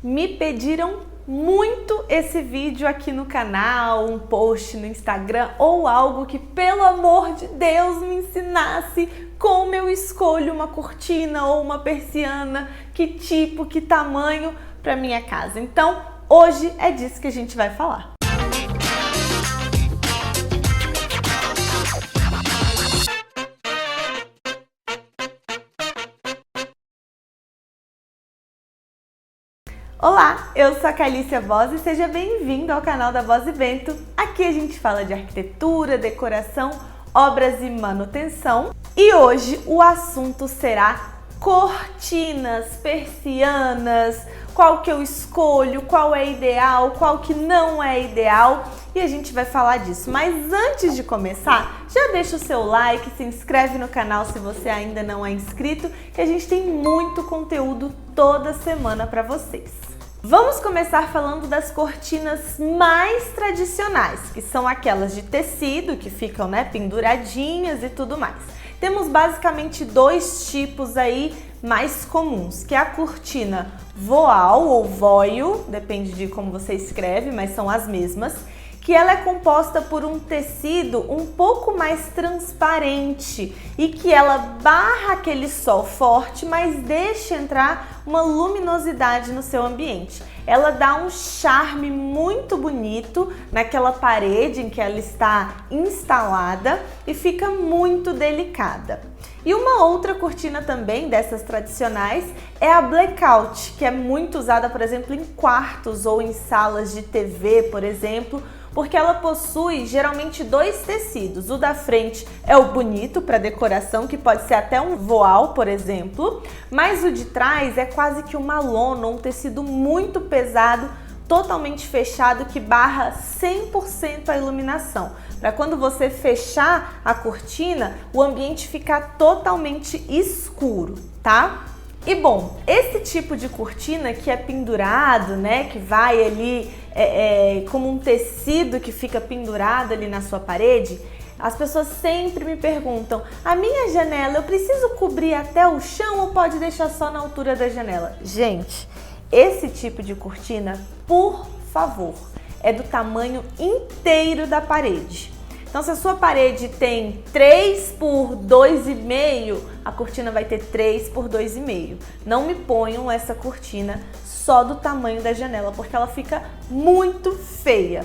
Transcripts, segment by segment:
Me pediram muito esse vídeo aqui no canal, um post no Instagram ou algo que, pelo amor de Deus, me ensinasse como eu escolho uma cortina ou uma persiana, que tipo, que tamanho para minha casa. Então, hoje é disso que a gente vai falar. Olá, eu sou a Calícia Voz e seja bem-vindo ao canal da Voz e Vento. Aqui a gente fala de arquitetura, decoração, obras e manutenção. E hoje o assunto será cortinas, persianas, qual que eu escolho, qual é ideal, qual que não é ideal. E a gente vai falar disso. Mas antes de começar, já deixa o seu like, se inscreve no canal se você ainda não é inscrito, que a gente tem muito conteúdo toda semana para vocês. Vamos começar falando das cortinas mais tradicionais, que são aquelas de tecido, que ficam, penduradinhas e tudo mais. Temos basicamente dois tipos aí mais comuns, que é a cortina voal ou voio, depende de como você escreve, mas são as mesmas, que ela é composta por um tecido um pouco mais transparente e que ela barra aquele sol forte, mas deixa entrar uma luminosidade no seu ambiente. Ela dá um charme muito bonito naquela parede em que ela está instalada e fica muito delicada. E uma outra cortina também dessas tradicionais é a blackout, que é muito usada, por exemplo, em quartos ou em salas de TV, por exemplo, porque ela possui geralmente dois tecidos. O da frente é o bonito para decoração, que pode ser até um voal, por exemplo, mas o de trás é quase que uma lona, um tecido muito pesado, totalmente fechado, que barra 100% a iluminação. Para quando você fechar a cortina, o ambiente ficar totalmente escuro, tá? E bom, esse tipo de cortina que é pendurado, que vai ali como um tecido que fica pendurado ali na sua parede, as pessoas sempre me perguntam: a minha janela eu preciso cobrir até o chão ou pode deixar só na altura da janela? Gente, esse tipo de cortina, por favor, é do tamanho inteiro da parede. Então, se a sua parede tem 3 por 2,5, a cortina vai ter 3 por 2,5. Não me ponham essa cortina só do tamanho da janela, porque ela fica muito feia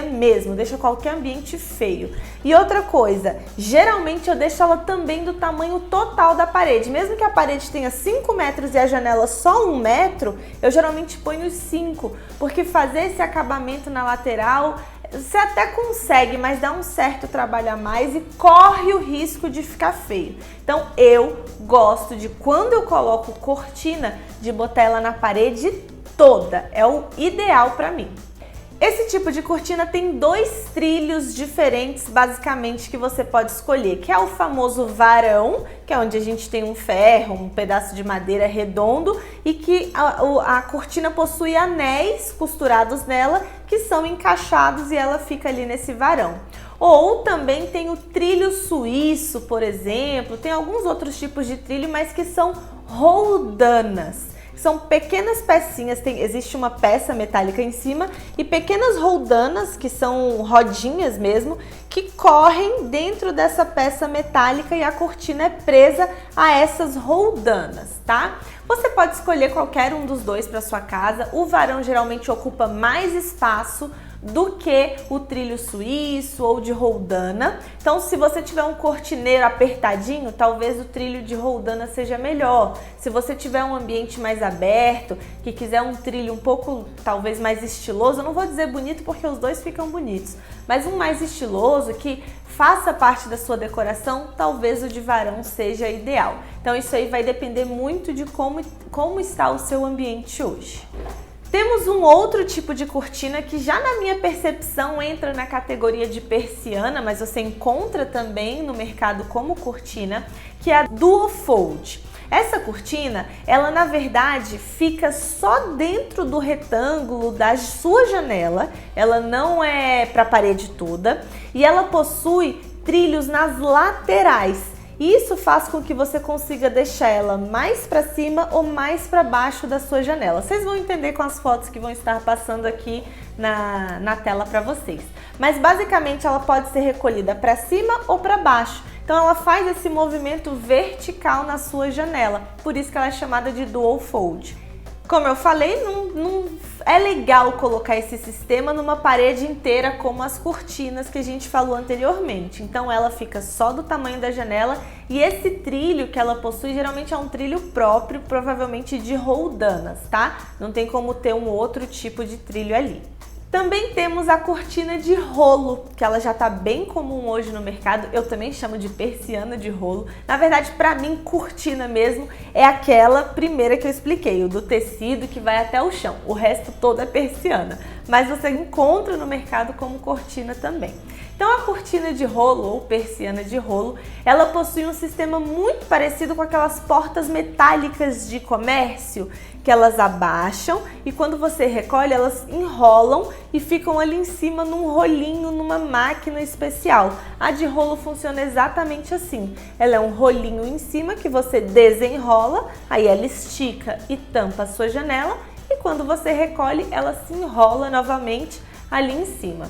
mesmo, deixa qualquer ambiente feio. E outra coisa, geralmente eu deixo ela também do tamanho total da parede. Mesmo que a parede tenha 5 metros e a janela só 1 metro, eu geralmente ponho 5, porque fazer esse acabamento na lateral você até consegue, mas dá um certo trabalho a mais e corre o risco de ficar feio. Então eu gosto de, quando eu coloco cortina, de botar ela na parede toda. É o ideal para mim. Esse tipo de cortina tem dois trilhos diferentes, basicamente, que você pode escolher, que é o famoso varão, que é onde a gente tem um ferro, um pedaço de madeira redondo e que a cortina possui anéis costurados nela que são encaixados e ela fica ali nesse varão. Ou também tem o trilho suíço, por exemplo, tem alguns outros tipos de trilho, mas que são roldanas. São pequenas pecinhas, existe uma peça metálica em cima e pequenas roldanas, que são rodinhas mesmo, que correm dentro dessa peça metálica e a cortina é presa a essas roldanas, tá? Você pode escolher qualquer um dos dois para sua casa. O varão geralmente ocupa mais espaço do que o trilho suíço ou de roldana. Então, se você tiver um cortineiro apertadinho, talvez o trilho de roldana seja melhor. Se você tiver um ambiente mais aberto, que quiser um trilho um pouco, talvez mais estiloso, eu não vou dizer bonito porque os dois ficam bonitos, mas um mais estiloso que faça parte da sua decoração, talvez o de varão seja ideal. Então, isso aí vai depender muito de como está o seu ambiente hoje. Temos um outro tipo de cortina que já na minha percepção entra na categoria de persiana, mas você encontra também no mercado como cortina, que é a Duo Fold. Essa cortina, ela na verdade fica só dentro do retângulo da sua janela, ela não é para a parede toda e ela possui trilhos nas laterais. E isso faz com que você consiga deixar ela mais para cima ou mais para baixo da sua janela. Vocês vão entender com as fotos que vão estar passando aqui na tela para vocês. Mas basicamente ela pode ser recolhida para cima ou para baixo. Então ela faz esse movimento vertical na sua janela, por isso que ela é chamada de dual fold. Como eu falei, não é legal colocar esse sistema numa parede inteira como as cortinas que a gente falou anteriormente. Então ela fica só do tamanho da janela e esse trilho que ela possui geralmente é um trilho próprio, provavelmente de roldanas, tá? Não tem como ter um outro tipo de trilho ali. Também temos a cortina de rolo, que ela já está bem comum hoje no mercado. Eu também chamo de persiana de rolo. Na verdade, para mim, cortina mesmo é aquela primeira que eu expliquei, o do tecido que vai até o chão. O resto todo é persiana, mas você encontra no mercado como cortina também. Então a cortina de rolo ou persiana de rolo, ela possui um sistema muito parecido com aquelas portas metálicas de comércio, que elas abaixam e quando você recolhe elas enrolam e ficam ali em cima num rolinho, numa máquina especial. A de rolo funciona exatamente assim. Ela é um rolinho em cima que você desenrola, aí ela estica e tampa a sua janela e quando você recolhe ela se enrola novamente ali em cima.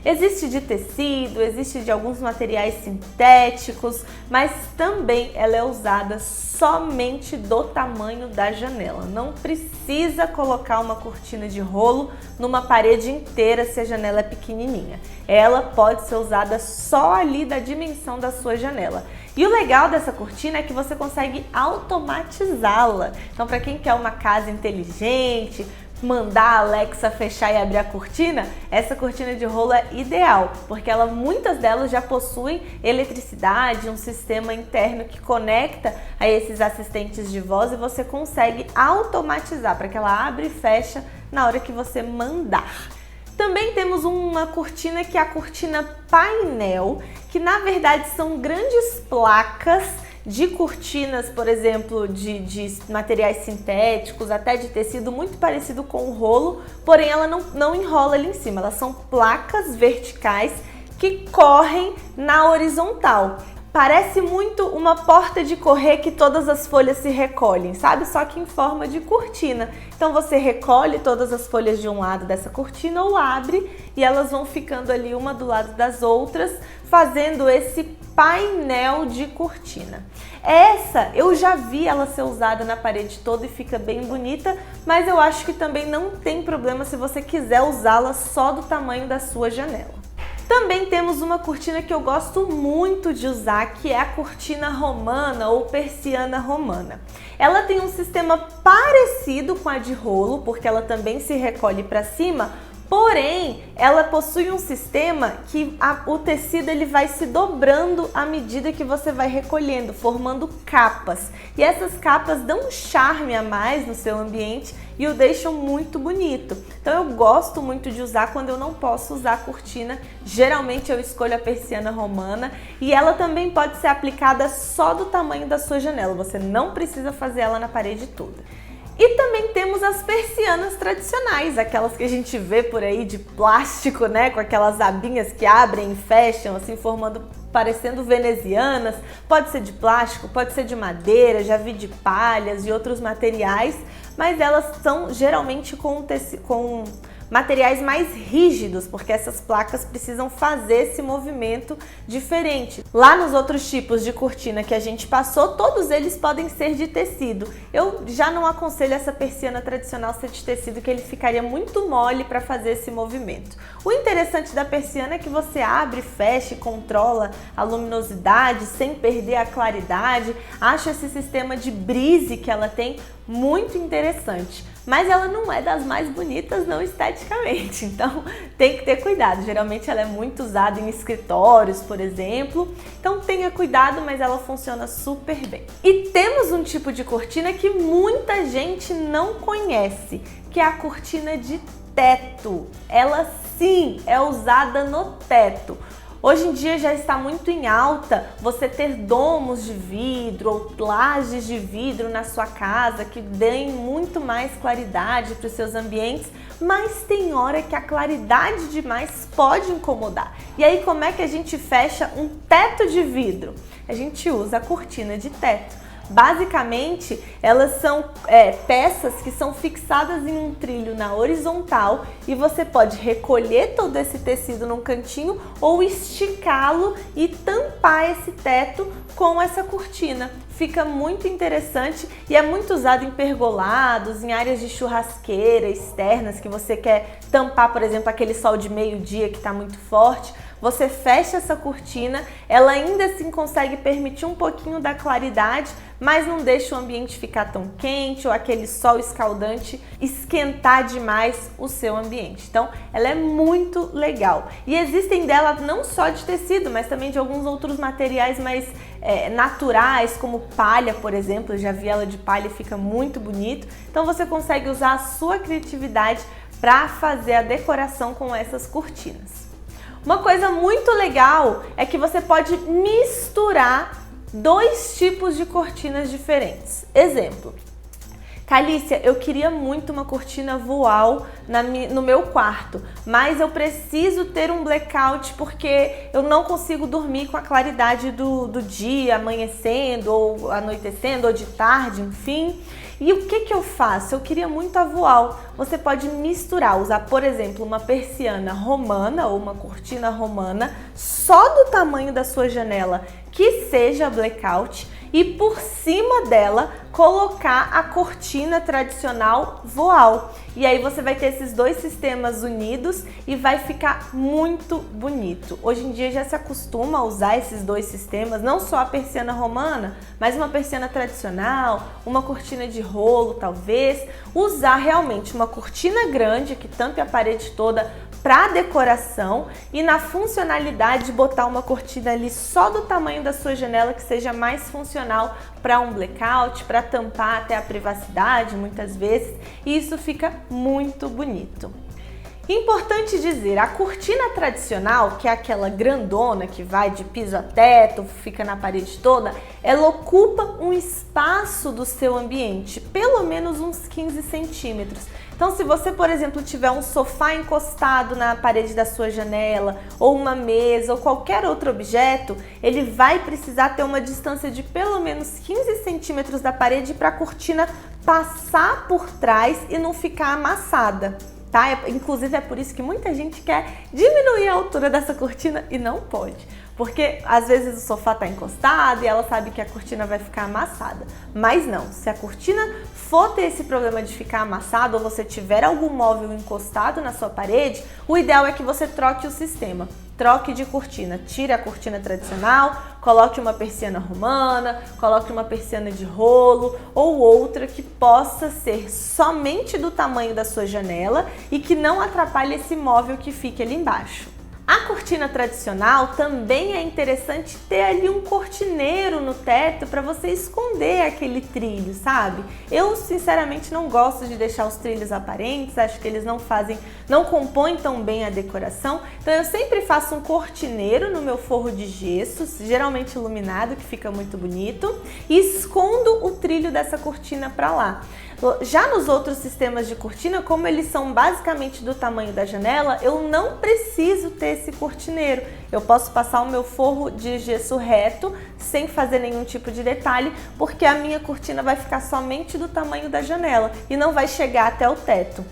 Existe de tecido, existe de alguns materiais sintéticos, mas também ela é usada somente do tamanho da janela. Não precisa colocar uma cortina de rolo numa parede inteira se a janela é pequenininha. Ela pode ser usada só ali da dimensão da sua janela. E o legal dessa cortina é que você consegue automatizá-la. Então, para quem quer uma casa inteligente, mandar a Alexa fechar e abrir a cortina, essa cortina de rolo é ideal, porque muitas delas já possuem eletricidade, um sistema interno que conecta a esses assistentes de voz e você consegue automatizar para que ela abra e feche na hora que você mandar. Também temos uma cortina que é a cortina painel, que na verdade são grandes placas de cortinas, por exemplo, de materiais sintéticos, até de tecido muito parecido com o rolo, porém ela não enrola ali em cima, elas são placas verticais que correm na horizontal. Parece muito uma porta de correr que todas as folhas se recolhem, sabe? Só que em forma de cortina. Então você recolhe todas as folhas de um lado dessa cortina ou abre e elas vão ficando ali uma do lado das outras, fazendo esse painel de cortina. Essa eu já vi ela ser usada na parede toda e fica bem bonita, mas eu acho que também não tem problema se você quiser usá-la só do tamanho da sua janela. Também temos uma cortina que eu gosto muito de usar, que é a cortina romana ou persiana romana. Ela tem um sistema parecido com a de rolo, porque ela também se recolhe para cima, porém ela possui um sistema que o tecido ele vai se dobrando à medida que você vai recolhendo, formando capas. E essas capas dão um charme a mais no seu ambiente e o deixam muito bonito. Então eu gosto muito de usar quando eu não posso usar a cortina. Geralmente eu escolho a persiana romana e ela também pode ser aplicada só do tamanho da sua janela. Você não precisa fazer ela na parede toda. E também temos as persianas tradicionais, aquelas que a gente vê por aí de plástico, né? Com aquelas abinhas que abrem e fecham, assim, parecendo venezianas. Pode ser de plástico, pode ser de madeira, já vi de palhas e outros materiais, mas elas são geralmente com materiais mais rígidos, porque essas placas precisam fazer esse movimento diferente. Lá nos outros tipos de cortina que a gente passou, todos eles podem ser de tecido. Eu já não aconselho essa persiana tradicional ser de tecido, que ele ficaria muito mole para fazer esse movimento. O interessante da persiana é que você abre, fecha e controla a luminosidade sem perder a claridade. Acho esse sistema de brise que ela tem muito interessante. Mas ela não é das mais bonitas não esteticamente, então tem que ter cuidado. Geralmente ela é muito usada em escritórios, por exemplo, então tenha cuidado, mas ela funciona super bem. E temos um tipo de cortina que muita gente não conhece, que é a cortina de teto. Ela sim é usada no teto. Hoje em dia já está muito em alta você ter domos de vidro ou lajes de vidro na sua casa que deem muito mais claridade para os seus ambientes, mas tem hora que a claridade demais pode incomodar. E aí como é que a gente fecha um teto de vidro? A gente usa a cortina de teto. Basicamente, elas são peças que são fixadas em um trilho na horizontal e você pode recolher todo esse tecido num cantinho ou esticá-lo e tampar esse teto com essa cortina. Fica muito interessante e é muito usado em pergolados, em áreas de churrasqueira externas que você quer tampar, por exemplo, aquele sol de meio-dia que está muito forte. Você fecha essa cortina, ela ainda assim consegue permitir um pouquinho da claridade, mas não deixa o ambiente ficar tão quente ou aquele sol escaldante esquentar demais o seu ambiente. Então, ela é muito legal. E existem dela não só de tecido, mas também de alguns outros materiais mais naturais, como palha, por exemplo. Eu já vi ela de palha e fica muito bonito. Então, você consegue usar a sua criatividade para fazer a decoração com essas cortinas. Uma coisa muito legal é que você pode misturar dois tipos de cortinas diferentes. Exemplo, Calícia, eu queria muito uma cortina voal no meu quarto, mas eu preciso ter um blackout porque eu não consigo dormir com a claridade do dia amanhecendo ou anoitecendo ou de tarde, enfim. E o que eu faço? Eu queria muito a voal. Você pode misturar, usar, por exemplo, uma persiana romana ou uma cortina romana só do tamanho da sua janela que seja blackout e por cima dela colocar a cortina tradicional voal. E aí você vai ter esses dois sistemas unidos e vai ficar muito bonito. Hoje em dia já se acostuma a usar esses dois sistemas, não só a persiana romana, mas uma persiana tradicional, uma cortina de rolo talvez. Usar realmente uma cortina grande que tampe a parede toda para decoração e na funcionalidade botar uma cortina ali só do tamanho da sua janela que seja mais funcional para um blackout, para tampar até a privacidade muitas vezes, e isso fica muito bonito. Importante dizer, a cortina tradicional, que é aquela grandona que vai de piso a teto, fica na parede toda, ela ocupa um espaço do seu ambiente, pelo menos uns 15 centímetros. Então, se você, por exemplo, tiver um sofá encostado na parede da sua janela, ou uma mesa, ou qualquer outro objeto, ele vai precisar ter uma distância de pelo menos 15 centímetros da parede para a cortina passar por trás e não ficar amassada. Tá? Inclusive é por isso que muita gente quer diminuir a altura dessa cortina e não pode, porque às vezes o sofá está encostado e ela sabe que a cortina vai ficar amassada, mas não, se a cortina for ter esse problema de ficar amassada ou você tiver algum móvel encostado na sua parede, o ideal é que você troque o sistema. Troque de cortina, tire a cortina tradicional, coloque uma persiana romana, coloque uma persiana de rolo ou outra que possa ser somente do tamanho da sua janela e que não atrapalhe esse móvel que fique ali embaixo. A cortina tradicional também é interessante ter ali um cortineiro no teto para você esconder aquele trilho, sabe? Eu sinceramente não gosto de deixar os trilhos aparentes, acho que eles não compõem tão bem a decoração, então eu sempre faço um cortineiro no meu forro de gesso, geralmente iluminado, que fica muito bonito, e escondo o trilho dessa cortina para lá. Já nos outros sistemas de cortina, como eles são basicamente do tamanho da janela, eu não preciso ter esse cortineiro. Eu posso passar o meu forro de gesso reto, sem fazer nenhum tipo de detalhe, porque a minha cortina vai ficar somente do tamanho da janela e não vai chegar até o teto.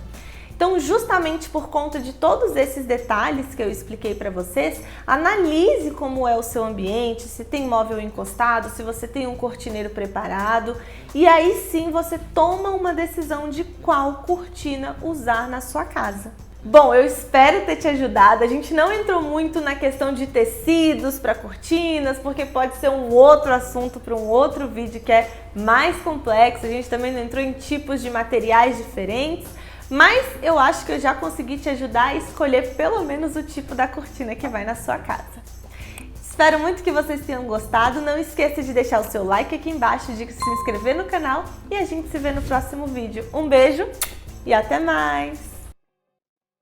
Então, justamente por conta de todos esses detalhes que eu expliquei para vocês, analise como é o seu ambiente, se tem móvel encostado, se você tem um cortineiro preparado, e aí sim você toma uma decisão de qual cortina usar na sua casa. Bom, eu espero ter te ajudado. A gente não entrou muito na questão de tecidos para cortinas, porque pode ser um outro assunto para um outro vídeo que é mais complexo. A gente também não entrou em tipos de materiais diferentes. Mas eu acho que eu já consegui te ajudar a escolher pelo menos o tipo da cortina que vai na sua casa. Espero muito que vocês tenham gostado. Não esqueça de deixar o seu like aqui embaixo, de se inscrever no canal e a gente se vê no próximo vídeo. Um beijo e até mais!